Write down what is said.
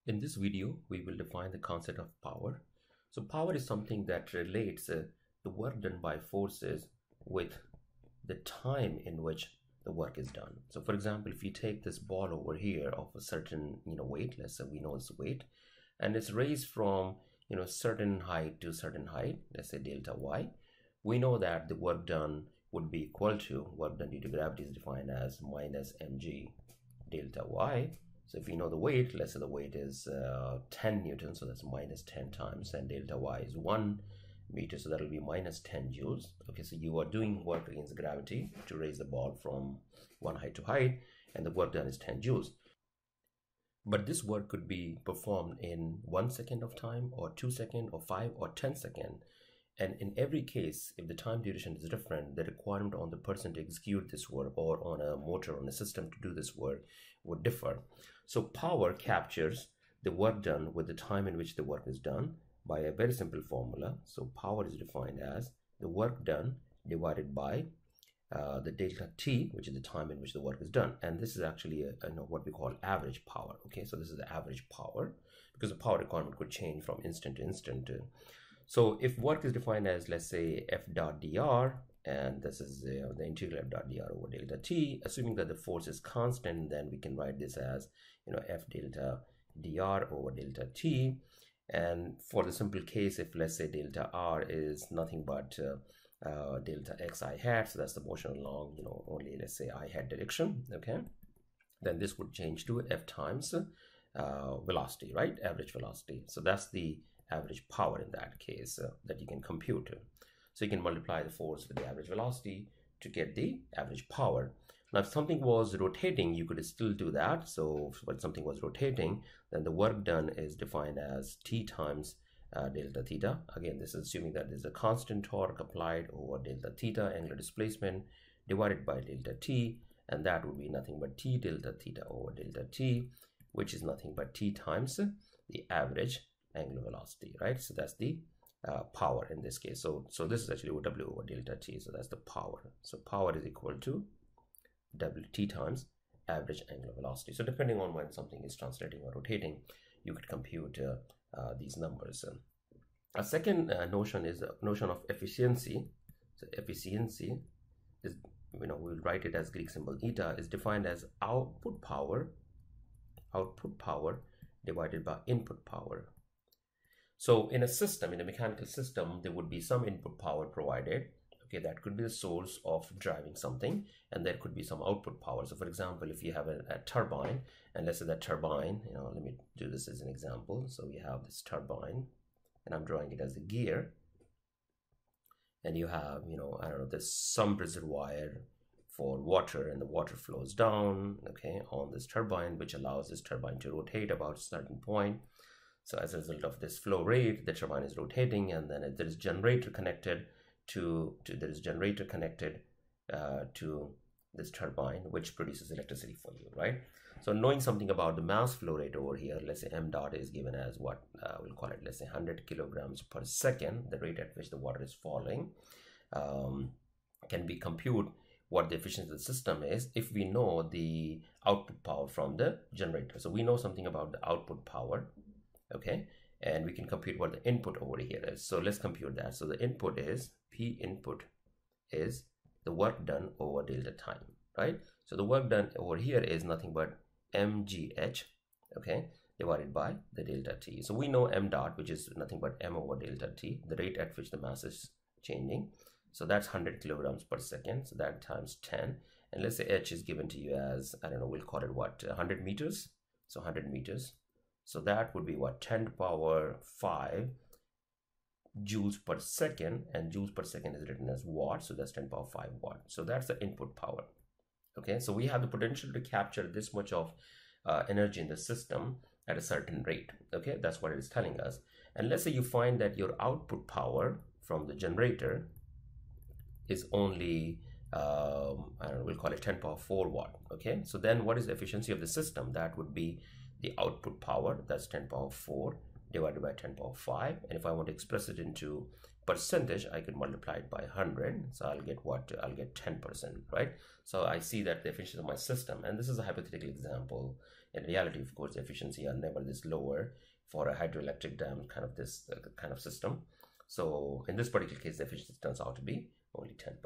In this video, we will define the concept of power. So power is something that relates the work done by forces with the time in which the work is done. So for example, if you take this ball over here of a certain weight, let's say we know its weight, and it's raised from certain height to certain height, let's say delta y, we know that the work done would be equal to work done due to gravity is defined as minus mg delta y. So if you know the weight, let's say the weight is 10 newtons, so that's minus 10 times, and delta y is 1 meter, so that will be minus 10 joules. Okay, so you are doing work against gravity to raise the ball from one height to height, and the work done is 10 joules. But this work could be performed in 1 second of time, or 2 seconds, or 5 or 10 seconds. And in every case, if the time duration is different, the requirement on the person to execute this work or on a motor, on a system to do this work would differ. So power captures the work done with the time in which the work is done by a very simple formula. So power is defined as the work done divided by the delta t, which is the time in which the work is done. And this is actually what we call average power. Okay, so this is the average power, because the power requirement could change from instant to instant. So if work is defined as, let's say, F dot dr, and this is the integral F dot dr over delta t, assuming that the force is constant, then we can write this as F delta dr over delta t. And for the simple case, if let's say delta r is nothing but delta x I hat, so that's the motion along only, let's say, I hat direction, okay, then this would change to F times velocity, right, average velocity. So that's the average power in that case that you can compute. So you can multiply the force with the average velocity to get the average power. Now if something was rotating, you could still do that. So when something was rotating, then the work done is defined as t times delta theta. Again, this is assuming that there's a constant torque applied over delta theta, angular displacement, divided by delta t, and that would be nothing but t delta theta over delta t, which is nothing but t times the average angular velocity, right? So that's the power in this case. So this is actually W over delta t, so that's the power. So power is equal to T times average angular velocity. So depending on when something is translating or rotating, you could compute these numbers. A second notion is the notion of efficiency. So efficiency is, we'll write it as Greek symbol eta, is defined as output power divided by input power. So in a system, in a mechanical system, there would be some input power provided. Okay, that could be the source of driving something, and there could be some output power. So for example, if you have a turbine, and let's say that turbine, let me do this as an example. So we have this turbine, and I'm drawing it as a gear. And you have, I don't know, there's some reservoir for water, and the water flows down, okay, on this turbine, which allows this turbine to rotate about a certain point. So as a result of this flow rate, the turbine is rotating, and then there is generator connected to this turbine, which produces electricity for you, right? So knowing something about the mass flow rate over here, let's say m dot is given as what we'll call it, let's say 100 kilograms per second, the rate at which the water is falling, can be compute what the efficiency of the system is if we know the output power from the generator. So we know something about the output power, okay, and we can compute what the input over here is. So let's compute that. So the input is P input is the work done over delta time, right? So the work done over here is nothing but mgh, okay, divided by the delta t. So we know m dot, which is nothing but m over delta t, the rate at which the mass is changing. So that's 100 kilograms per second, so that times 10. And let's say h is given to you as, I don't know, we'll call it what, 100 meters. So 100 meters. So that would be what, 10 to the power 5 joules per second, and joules per second is written as watt, so that's 10 to the power 5 watt. So that's the input power. Okay, so we have the potential to capture this much of energy in the system at a certain rate. Okay, that's what it is telling us. And let's say you find that your output power from the generator is only I don't know, we'll call it 10 to the power 4 watt. Okay, so then what is the efficiency of the system? That would be the output power, that's 10 to the power 4 divided by 10 to the power 5. And if I want to express it into percentage, I could multiply it by 100. So I'll get what? I'll get 10%, right? So I see that the efficiency of my system, and this is a hypothetical example, In reality, of course, efficiency are never this lower for a hydroelectric dam kind of this kind of system. So in this particular case, the efficiency turns out to be only 10%.